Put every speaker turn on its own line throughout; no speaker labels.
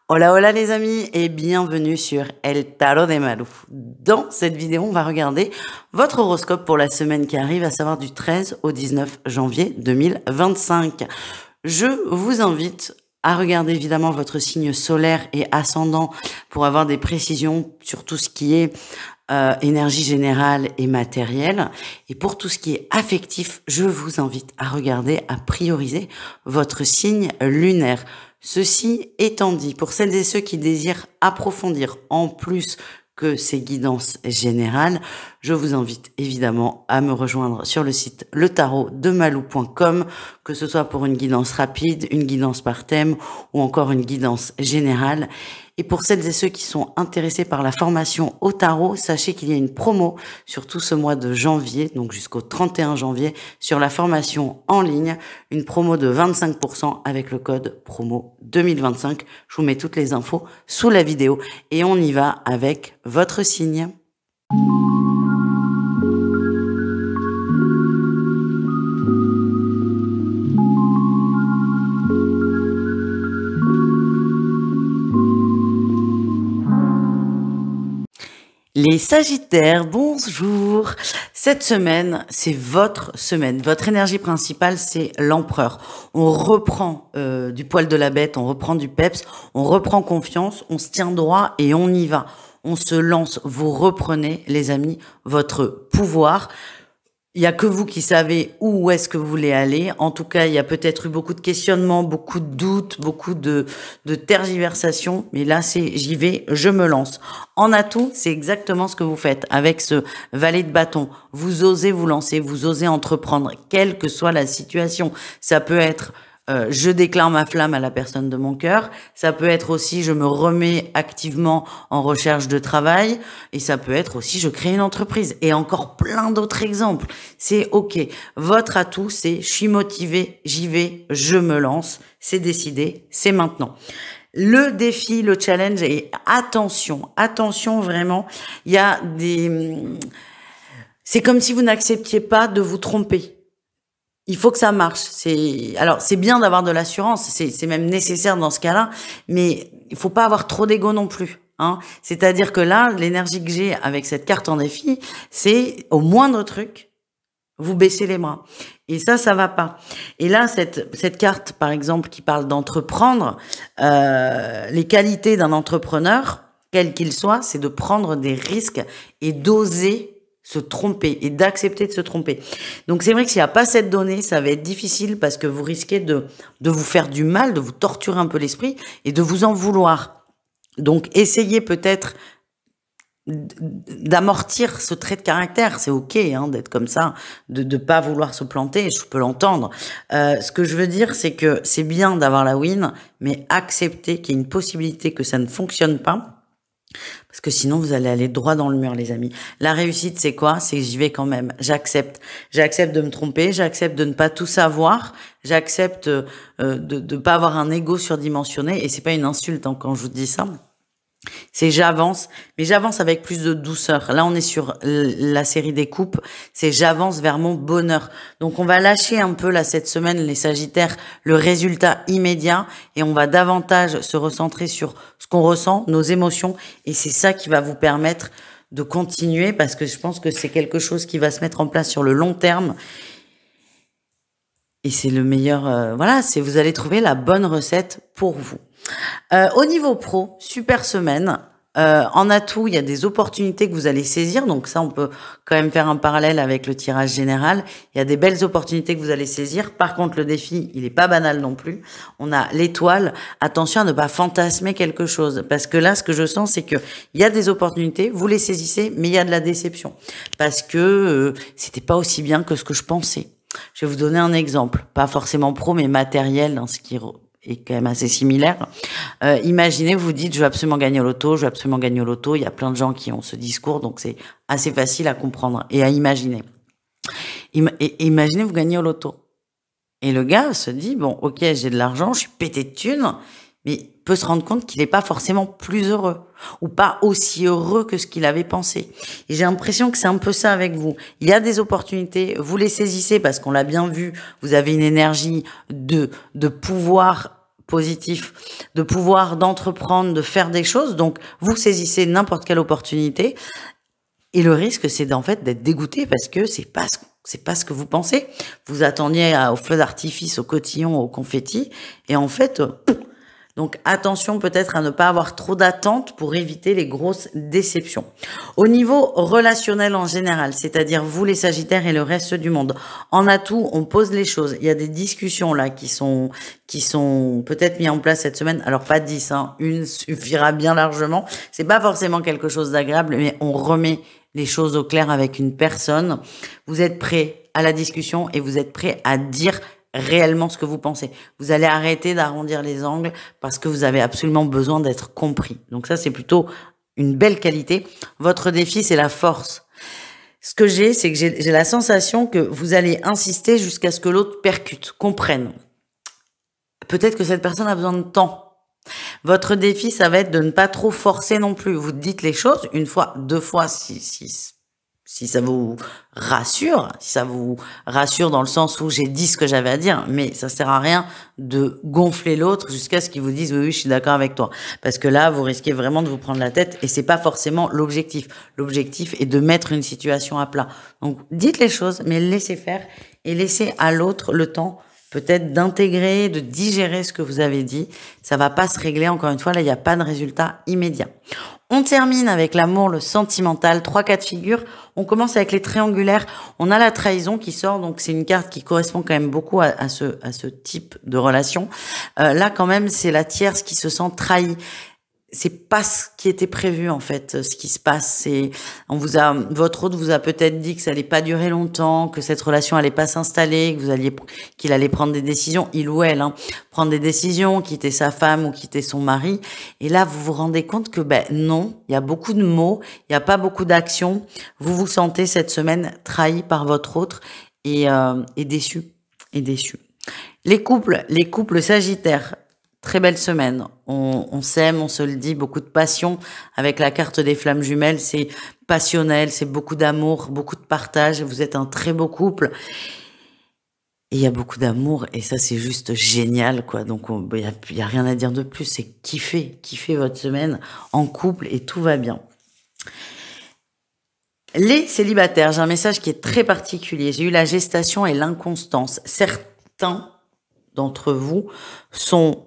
Hola, hola les amis et bienvenue sur El Tarot de Malou. Dans cette vidéo, on va regarder votre horoscope pour la semaine qui arrive, à savoir du 13 au 19 janvier 2025. Je vous invite à regarder évidemment votre signe solaire et ascendant pour avoir des précisions sur tout ce qui est énergie générale et matérielle. Et pour tout ce qui est affectif, je vous invite à regarder, à prioriser votre signe lunaire. Ceci étant dit, pour celles et ceux qui désirent approfondir en plus que ces guidances générales, je vous invite évidemment à me rejoindre sur le site letarotdemalou.com, que ce soit pour une guidance rapide, une guidance par thème ou encore une guidance générale. Et pour celles et ceux qui sont intéressés par la formation au tarot, sachez qu'il y a une promo sur tout ce mois de janvier, donc jusqu'au 31 janvier, sur la formation en ligne, une promo de 25% avec le code promo 2025. Je vous mets toutes les infos sous la vidéo et on y va avec votre signe. Les Sagittaires, bonjour. Cette semaine, c'est votre semaine. Votre énergie principale, c'est l'empereur. On reprend du poil de la bête, on reprend du peps, on reprend confiance, on se tient droit et on y va. On se lance, vous reprenez, les amis, votre pouvoir. Il n'y a que vous qui savez où est-ce que vous voulez aller. En tout cas, il y a peut-être eu beaucoup de questionnements, beaucoup de doutes, beaucoup de tergiversations. Mais là, c'est j'y vais, je me lance. En atout, c'est exactement ce que vous faites avec ce valet de bâton. Vous osez vous lancer, vous osez entreprendre, quelle que soit la situation. Ça peut être je déclare ma flamme à la personne de mon cœur. Ça peut être aussi je me remets activement en recherche de travail. Et ça peut être aussi je crée une entreprise. Et encore plein d'autres exemples. C'est OK. Votre atout, c'est je suis motivé, j'y vais, je me lance. C'est décidé, c'est maintenant. Le défi, le challenge, et attention vraiment, il y a des... C'est comme si vous n'acceptiez pas de vous tromper. Il faut que ça marche. Alors c'est bien d'avoir de l'assurance, c'est même nécessaire dans ce cas-là, mais il faut pas avoir trop d'ego non plus. Hein. C'est-à-dire que là, l'énergie que j'ai avec cette carte en défi, c'est au moindre truc, vous baissez les bras. Et ça va pas. Et là, cette carte, par exemple, qui parle d'entreprendre, les qualités d'un entrepreneur, quel qu'il soit, c'est de prendre des risques et d'oser se tromper et d'accepter de se tromper. Donc c'est vrai que s'il n'y a pas cette donnée, ça va être difficile parce que vous risquez de vous faire du mal, de vous torturer un peu l'esprit et de vous en vouloir. Donc essayez peut-être d'amortir ce trait de caractère. C'est OK hein, d'être comme ça, de ne pas vouloir se planter, je peux l'entendre. Ce que je veux dire, c'est que c'est bien d'avoir la win, mais accepter qu'il y ait une possibilité que ça ne fonctionne pas. Parce que sinon, vous allez aller droit dans le mur, les amis. La réussite, c'est quoi? C'est que j'y vais quand même. J'accepte. J'accepte de me tromper. J'accepte de ne pas tout savoir. J'accepte de ne pas avoir un ego surdimensionné. Et c'est pas une insulte hein, quand je vous dis ça. C'est j'avance, mais j'avance avec plus de douceur. Là, on est sur la série des coupes. C'est j'avance vers mon bonheur. Donc, on va lâcher un peu là cette semaine, les Sagittaires, le résultat immédiat, et on va davantage se recentrer sur ce qu'on ressent, nos émotions, et c'est ça qui va vous permettre de continuer, parce que je pense que c'est quelque chose qui va se mettre en place sur le long terme. Et c'est le meilleur, voilà, vous allez trouver la bonne recette pour vous. Au niveau pro, super semaine. En atout, il y a des opportunités que vous allez saisir. Donc ça, on peut quand même faire un parallèle avec le tirage général. Il y a des belles opportunités que vous allez saisir. Par contre, le défi, il est pas banal non plus. On a l'étoile. Attention à ne pas fantasmer quelque chose. Parce que là, ce que je sens, c'est que il y a des opportunités, vous les saisissez, mais il y a de la déception. Parce que c'était pas aussi bien que ce que je pensais. Je vais vous donner un exemple. Pas forcément pro, mais matériel, dans ce qui est quand même assez similaire. Imaginez, vous dites, je veux absolument gagner au loto, je veux absolument gagner au loto. Il y a plein de gens qui ont ce discours, donc c'est assez facile à comprendre et à imaginer. Imaginez, vous gagnez au loto. Et le gars se dit, bon, ok, j'ai de l'argent, je suis pété de thunes, mais peut se rendre compte qu'il n'est pas forcément plus heureux ou pas aussi heureux que ce qu'il avait pensé. Et j'ai l'impression que c'est un peu ça avec vous. Il y a des opportunités, vous les saisissez parce qu'on l'a bien vu, vous avez une énergie de pouvoir positif, de pouvoir, d'entreprendre, de faire des choses. Donc, vous saisissez n'importe quelle opportunité. Et le risque, c'est en fait d'être dégoûté parce que c'est pas ce que vous pensez. Vous attendiez au feu d'artifice, au cotillon, au confetti. Et en fait, donc attention peut-être à ne pas avoir trop d'attentes pour éviter les grosses déceptions. Au niveau relationnel en général, c'est-à-dire vous les Sagittaires et le reste du monde, en atout, on pose les choses. Il y a des discussions là qui sont peut-être mises en place cette semaine. Alors pas 10, hein, une suffira bien largement. C'est pas forcément quelque chose d'agréable, mais on remet les choses au clair avec une personne. Vous êtes prêt à la discussion et vous êtes prêt à dire réellement ce que vous pensez. Vous allez arrêter d'arrondir les angles parce que vous avez absolument besoin d'être compris. Donc ça, c'est plutôt une belle qualité. Votre défi, c'est la force. Ce que c'est que j'ai la sensation que vous allez insister jusqu'à ce que l'autre percute, comprenne. Peut-être que cette personne a besoin de temps. Votre défi, ça va être de ne pas trop forcer non plus. Vous dites les choses une fois, deux fois, si ça vous rassure, dans le sens où j'ai dit ce que j'avais à dire, mais ça sert à rien de gonfler l'autre jusqu'à ce qu'il vous dise oui, je suis d'accord avec toi. Parce que là, vous risquez vraiment de vous prendre la tête et c'est pas forcément l'objectif. L'objectif est de mettre une situation à plat. Donc, dites les choses, mais laissez faire et laissez à l'autre le temps peut-être d'intégrer, de digérer ce que vous avez dit. Ça va pas se régler, encore une fois, là, il n'y a pas de résultat immédiat. On termine avec l'amour, le sentimental, 3 cas de figure. On commence avec les triangulaires. On a la trahison qui sort, donc c'est une carte qui correspond quand même beaucoup à ce type de relation. Là, quand même, c'est la tierce qui se sent trahie. C'est pas ce qui était prévu en fait, ce qui se passe. C'est votre autre vous a peut-être dit que ça allait pas durer longtemps, que cette relation allait pas s'installer, qu'il allait prendre des décisions, il ou elle, prendre des décisions, quitter sa femme ou quitter son mari. Et là, vous vous rendez compte que non, il y a beaucoup de mots, il y a pas beaucoup d'actions. Vous vous sentez cette semaine trahi par votre autre et déçu, Les couples sagittaires. Très belle semaine. On s'aime, on se le dit, beaucoup de passion. Avec la carte des flammes jumelles, c'est passionnel, c'est beaucoup d'amour, beaucoup de partage. Vous êtes un très beau couple. Et il y a beaucoup d'amour et ça, c'est juste génial, quoi. Donc, y a rien à dire de plus. C'est kiffer votre semaine en couple et tout va bien. Les célibataires, j'ai un message qui est très particulier. J'ai eu la gestation et l'inconstance. Certains d'entre vous sont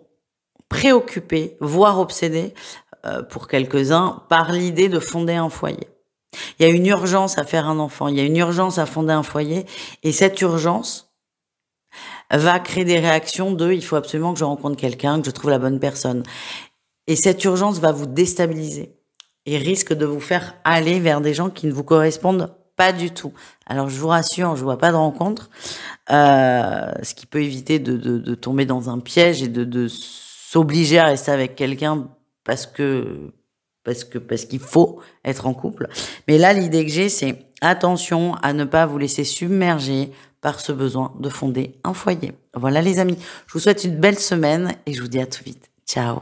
préoccupés, voire obsédés, pour quelques-uns, par l'idée de fonder un foyer. Il y a une urgence à faire un enfant, il y a une urgence à fonder un foyer, et cette urgence va créer des réactions de « il faut absolument que je rencontre quelqu'un, que je trouve la bonne personne ». Et cette urgence va vous déstabiliser et risque de vous faire aller vers des gens qui ne vous correspondent pas du tout. Alors, je vous rassure, je vois pas de rencontre, ce qui peut éviter de tomber dans un piège et de s'obliger à rester avec quelqu'un parce qu'il faut être en couple. Mais là, l'idée que j'ai, c'est attention à ne pas vous laisser submerger par ce besoin de fonder un foyer. Voilà les amis, je vous souhaite une belle semaine et je vous dis à tout vite. Ciao.